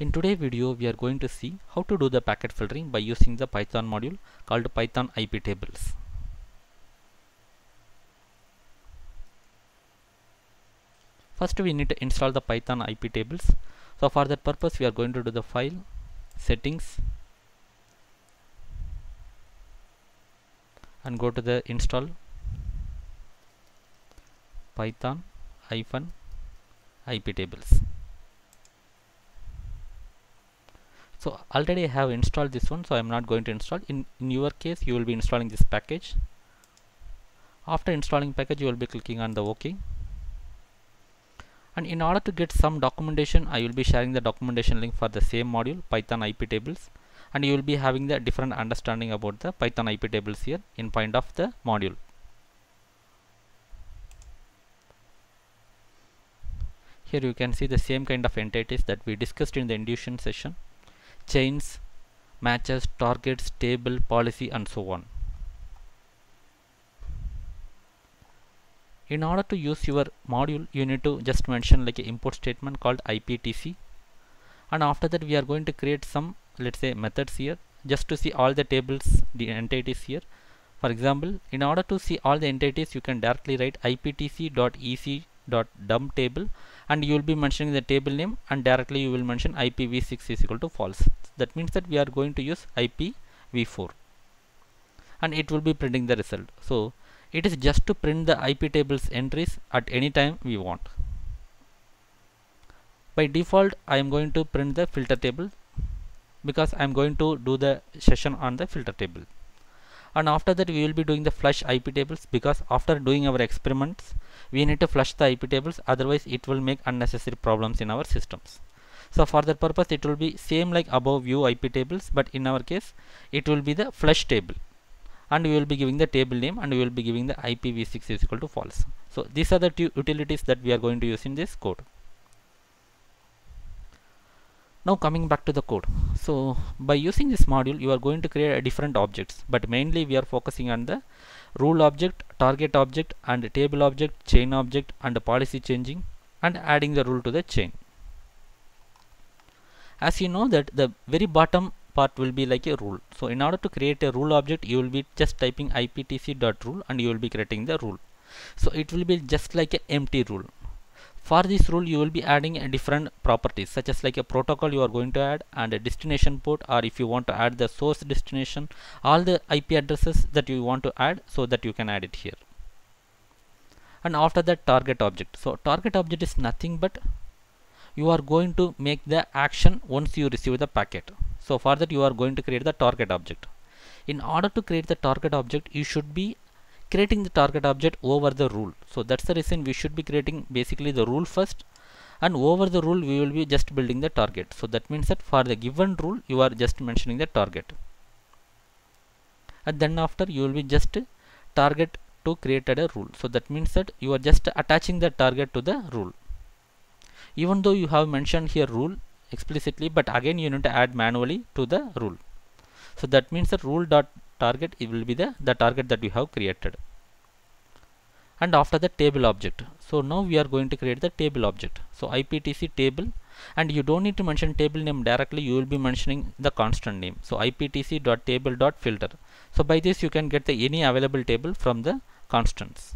In today's video, we are going to see how to do the packet filtering by using the Python module called Python IP tables. First, we need to install the Python IP tables. So for that purpose, we are going to do the file, settings, and go to the install Python IP tables. So already I have installed this one, so I am not going to install. In your case, you will be installing this package. After installing package, you will be clicking on the OK. And in order to get some documentation, I will be sharing the documentation link for the same module, Python IP tables, and you will be having the different understanding about the Python IP tables here in point of the module. Here you can see the same kind of entities that we discussed in the induction session: chains, matches, targets, table, policy, and so on. In order to use your module, you need to just mention like an import statement called iptc, and after that we are going to create some, let's say, methods here just to see all the tables, the entities here. For example, in order to see all the entities, you can directly write iptc.ec.dump table, and you will be mentioning the table name, and directly you will mention IPv6 is equal to false. That means that we are going to use IPv4, and it will be printing the result. So it is just to print the IP tables entries at any time we want. By default, I am going to print the filter table because I am going to do the session on the filter table. And after that, we will be doing the flush IP tables, because after doing our experiments, we need to flush the IP tables, otherwise it will make unnecessary problems in our systems. So for that purpose, it will be same like above view IP tables, but in our case it will be the flush table, and we will be giving the table name, and we will be giving the IPv6 is equal to false. So these are the two utilities that we are going to use in this code. Now coming back to the code. So by using this module, you are going to create a different objects, but mainly we are focusing on the rule object, target object, and table object, chain object, and policy changing, and adding the rule to the chain. As you know that the very bottom part will be like a rule. So in order to create a rule object, you will be just typing iptc.rule, and you will be creating the rule. So it will be just like an empty rule. For this rule, you will be adding a different properties, such as like a protocol you are going to add, and a destination port, or if you want to add the source destination, all the IP addresses that you want to add, so that you can add it here. And after that, target object. So target object is nothing but you are going to make the action once you receive the packet. So for that, you are going to create the target object. In order to create the target object, you should be creating the target object over the rule. So that's the reason we should be creating basically the rule first, and over the rule we will be just building the target. So that means that for the given rule, you are just mentioning the target, and then after you will be just target to create a rule. So that means that you are just attaching the target to the rule, even though you have mentioned here rule explicitly, but again you need to add manually to the rule. So that means that rule dot target, it will be the target that you have created. And after the table object, so now we are going to create the table object. So iptc table, and you don't need to mention table name directly, you will be mentioning the constant name. So iptc.table.filter. So by this you can get the any available table from the constants.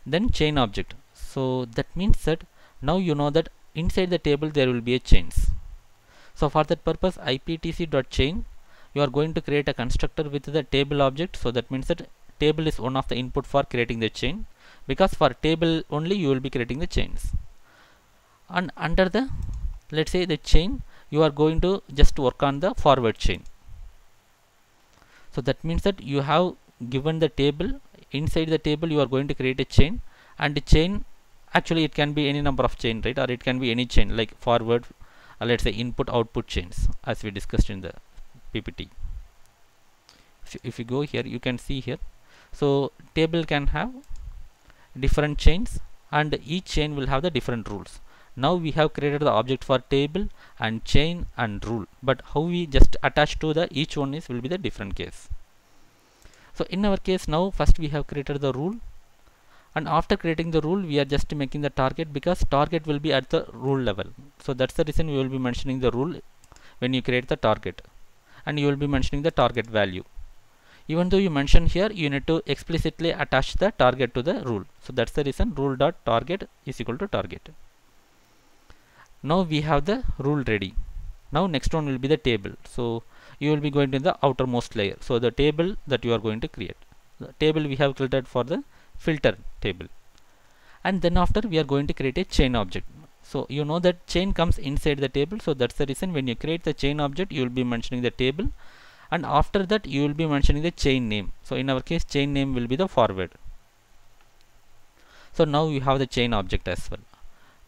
Then chain object. So that means that now you know that inside the table there will be a chains. So for that purpose, iptc.chain, you are going to create a constructor with the table object. So that means that table is one of the input for creating the chain, because for table only you will be creating the chains. And under the, let's say, the chain, you are going to just work on the forward chain. So that means that you have given the table, inside the table you are going to create a chain, and the chain, actually it can be any number of chain, right? Or it can be any chain like forward, let's say input output chains, as we discussed in the PPT. If you go here, you can see here. So table can have different chains, and each chain will have the different rules. Now we have created the object for table and chain and rule, but how we just attach to the each one is will be the different case. So in our case, now first we have created the rule, and after creating the rule we are just making the target, because target will be at the rule level. So that's the reason we will be mentioning the rule when you create the target, and you will be mentioning the target value. Even though you mention here, you need to explicitly attach the target to the rule. So that's the reason rule dot target is equal to target. Now we have the rule ready. Now next one will be the table. So you will be going to the outermost layer. So the table that you are going to create. The table we have created for the filter table. And then after we are going to create a chain object. So you know that chain comes inside the table. So that's the reason when you create the chain object, you will be mentioning the table. And after that you will be mentioning the chain name. So in our case, chain name will be the forward. So now you have the chain object as well.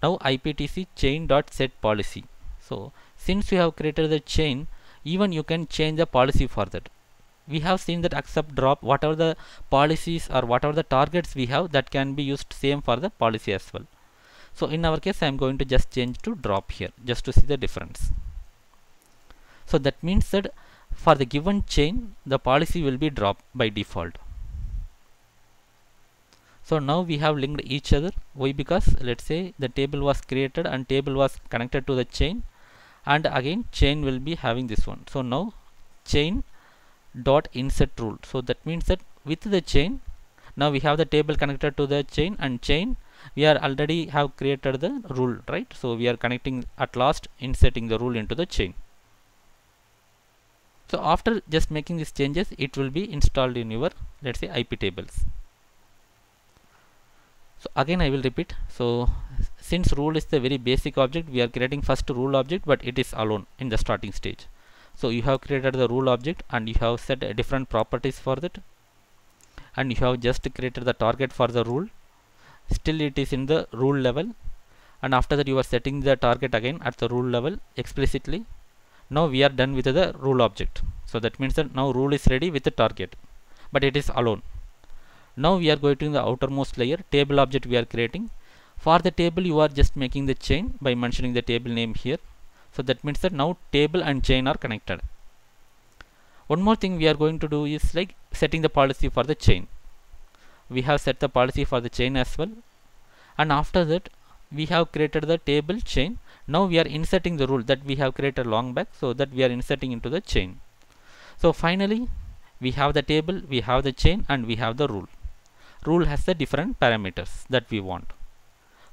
Now iptc chain dot set policy. So since you have created the chain, even you can change the policy for that. We have seen that accept, drop, whatever the policies or whatever the targets we have, that can be used same for the policy as well. So in our case, I am going to just change to drop here just to see the difference. So that means that for the given chain, the policy will be drop by default. So now we have linked each other. Why? Because let's say the table was created and table was connected to the chain, and again chain will be having this one. So now chain dot insert rule. So that means that with the chain, now we have the table connected to the chain, and chain we are already have created the rule, right? So we are connecting at last, inserting the rule into the chain. So after just making these changes, it will be installed in your, let's say, IP tables. So again I will repeat. So since rule is the very basic object, we are creating first rule object, but it is alone in the starting stage. So you have created the rule object and you have set different properties for that, and you have just created the target for the rule. Still it is in the rule level, and after that you are setting the target again at the rule level explicitly. Now we are done with the rule object. So that means that now rule is ready with the target, but it is alone. Now we are going to the outermost layer, table object we are creating. For the table you are just making the chain by mentioning the table name here. So that means that now table and chain are connected. One more thing we are going to do is like setting the policy for the chain. We have set the policy for the chain as well, and after that we have created the table chain. Now we are inserting the rule that we have created long back, so that we are inserting into the chain. So finally we have the table, we have the chain, and we have the rule. Rule has the different parameters that we want.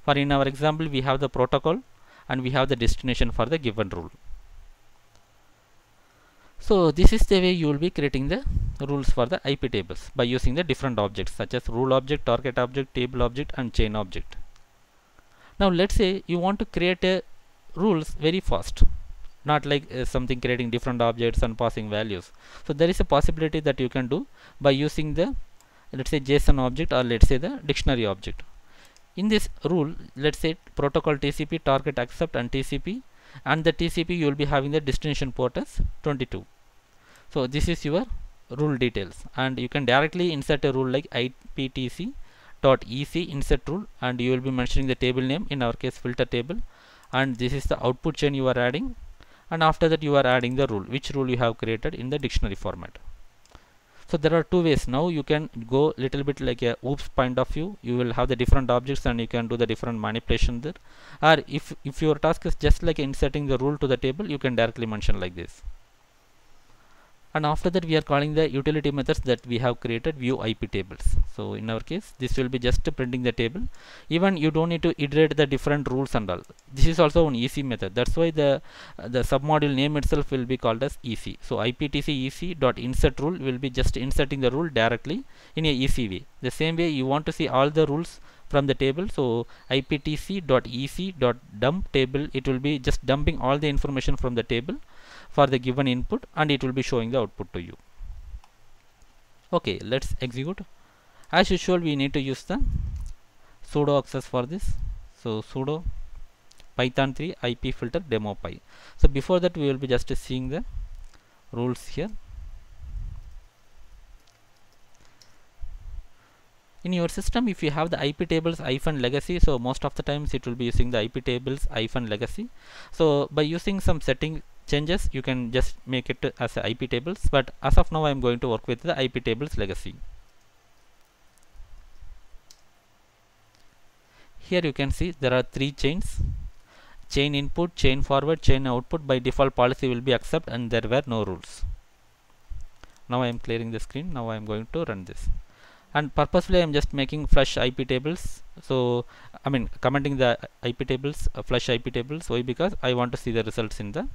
For in our example, we have the protocol and we have the destination for the given rule. So this is the way you will be creating the rules for the IP tables by using the different objects such as rule object, target object, table object, and chain object. Now let's say you want to create a rules very fast, not like something creating different objects and passing values. So there is a possibility that you can do by using the, let's say, JSON object, or let's say the dictionary object. In this rule, let's say protocol TCP, target accept, and TCP, and the TCP you will be having the destination port as 22. So this is your rule details, and you can directly insert a rule like iptc dot ec insert rule, and you will be mentioning the table name, in our case filter table, and this is the output chain you are adding, and after that you are adding the rule, which rule you have created in the dictionary format. So there are two ways. Now you can go little bit like a OOPS point of view. You will have the different objects and you can do the different manipulation there. Or if your task is just like inserting the rule to the table, you can directly mention like this. And after that we are calling the utility methods that we have created, view IP tables. So in our case this will be just printing the table. Even you don't need to iterate the different rules and all. This is also an EC method. That's why the submodule name itself will be called as EC. So iptc ec dot insert rule will be just inserting the rule directly in a EC way. The same way you want to see all the rules from the table, so iptc dot ec dot dump table, it will be just dumping all the information from the table for the given input, and it will be showing the output to you. Okay, let's execute. As usual we need to use the sudo access for this. So sudo python 3 ip filter demo py. So before that we will be just seeing the rules here. In your system, if you have the IP tables -legacy, so most of the times it will be using the IP tables -legacy. So by using some setting changes, you can just make it as a IP tables, but as of now I am going to work with the IP tables legacy. Here you can see there are 3 chains. chain input, chain forward, chain output. By default policy will be accept, and there were no rules. Now I am clearing the screen. Now I am going to run this, and purposefully I am just making flush IP tables. So I mean commenting the IP tables, flush IP tables. Why? Because I want to see the results in the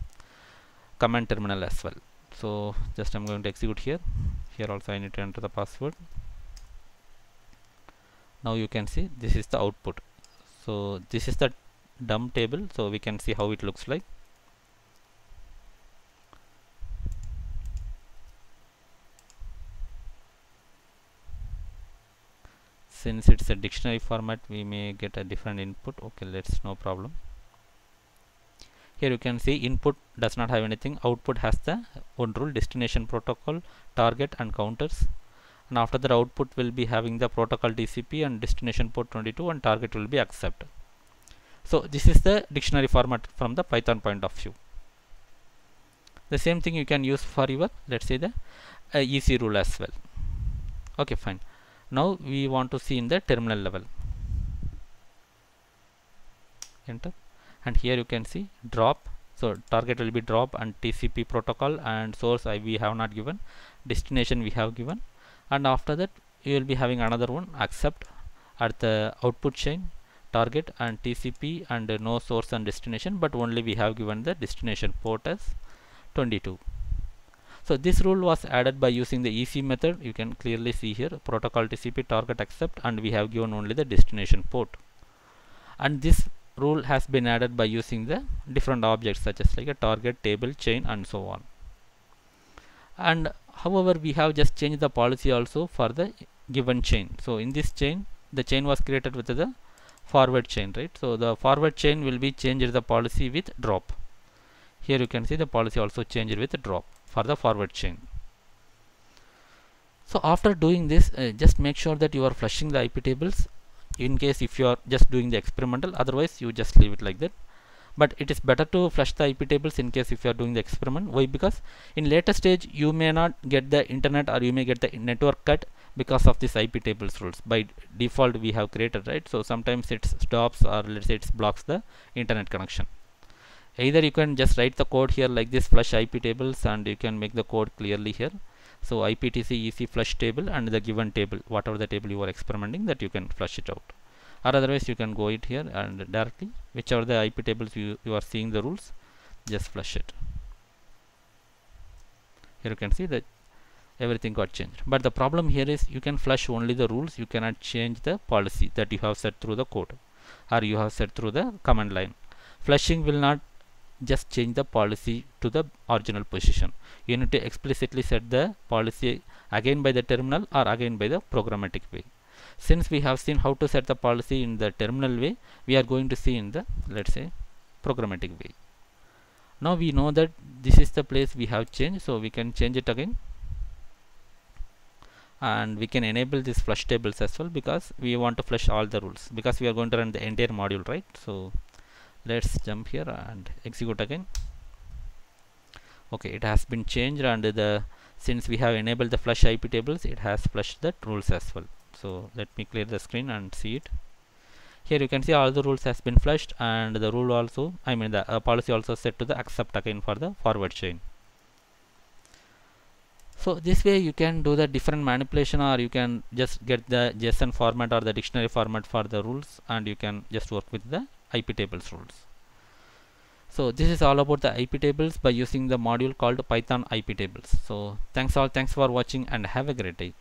command terminal as well. So just I'm going to execute here. Here also I need to enter the password. Now you can see this is the output. So this is the dump table, so we can see how it looks like. Since it's a dictionary format, we may get a different input. Okay, let's no problem. Here you can see input does not have anything, output has the one rule, destination protocol, target and counters, and after that output will be having the protocol TCP and destination port 22, and target will be accept. So this is the dictionary format from the Python point of view. The same thing you can use for your, let's say, the EC rule as well. Okay, fine. Now we want to see in the terminal level. Enter, and here you can see drop. So target will be drop, and TCP protocol and source we have not given, destination we have given, and after that you will be having another one accept at the output chain, target and TCP, and no source and destination, but only we have given the destination port as 22. So this rule was added by using the EC method. You can clearly see here protocol TCP, target accept, and we have given only the destination port. And this rule has been added by using the different objects such as like a target, table, chain, and so on. And however, we have just changed the policy also for the given chain. So in this chain, the chain was created with the forward chain, right? So the forward chain will be changed the policy with drop. Here you can see the policy also changed with drop for the forward chain. So after doing this, just make sure that you are flushing the IP tables, in case if you are just doing the experimental. Otherwise you just leave it like that. But it is better to flush the IP tables in case if you are doing the experiment. Why? Because in later stage you may not get the internet, or you may get the network cut because of this IP tables rules. By default we have created, right? So sometimes it stops, or let's say it blocks the internet connection. Either you can just write the code here like this, flush IP tables, and you can make the code clearly here. So IPTC EC flush table, and the given table, whatever the table you are experimenting, that you can flush it out. Or otherwise you can go it here and directly whichever the IP tables you are seeing the rules, just flush it. Here you can see that everything got changed. But the problem here is you can flush only the rules, you cannot change the policy that you have set through the code, or you have set through the command line. Flushing will not just change the policy to the original position. You need to explicitly set the policy again by the terminal, or again by the programmatic way. Since we have seen how to set the policy in the terminal way, we are going to see in the, let's say, programmatic way. Now we know that this is the place we have changed, so we can change it again, and we can enable this flush tables as well, because we want to flush all the rules, because we are going to run the entire module, right? So let's jump here and execute again. Okay, it has been changed, and since we have enabled the flush IP tables, it has flushed the rules as well. So let me clear the screen and see it. Here you can see all the rules has been flushed, and the rule also, I mean the policy also set to the accept again for the forward chain. So this way you can do the different manipulation, or you can just get the JSON format or the dictionary format for the rules, and you can just work with the IP tables rules. So this is all about the IP tables by using the module called Python IP tables. So thanks for watching, and have a great day.